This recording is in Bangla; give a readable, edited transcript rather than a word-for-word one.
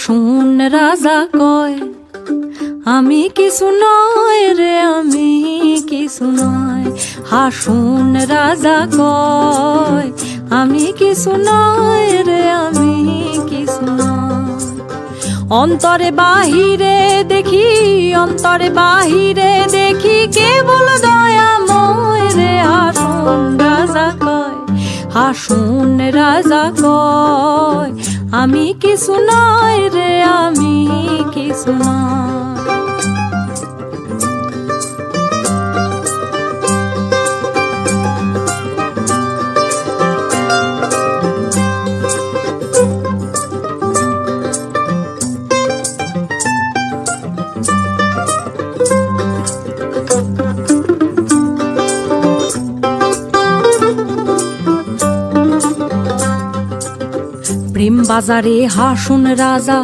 হাসুন রাজা কয় আমি কিছু নয় রে, আমি কিছু নয়। হাসুন রাজা কয় আমি কিছু নয় রে, আমি কিছু নয়। অন্তরে বাহিরে দেখি, অন্তরে বাহিরে দেখি কেবল দয়াময় রে। হাসুন রাজা কয়, হাসুন রাজা কয় আমি কিছু নয় রে, আমি কিছু নয়। প্রেম বাজারে হাসুন রাজা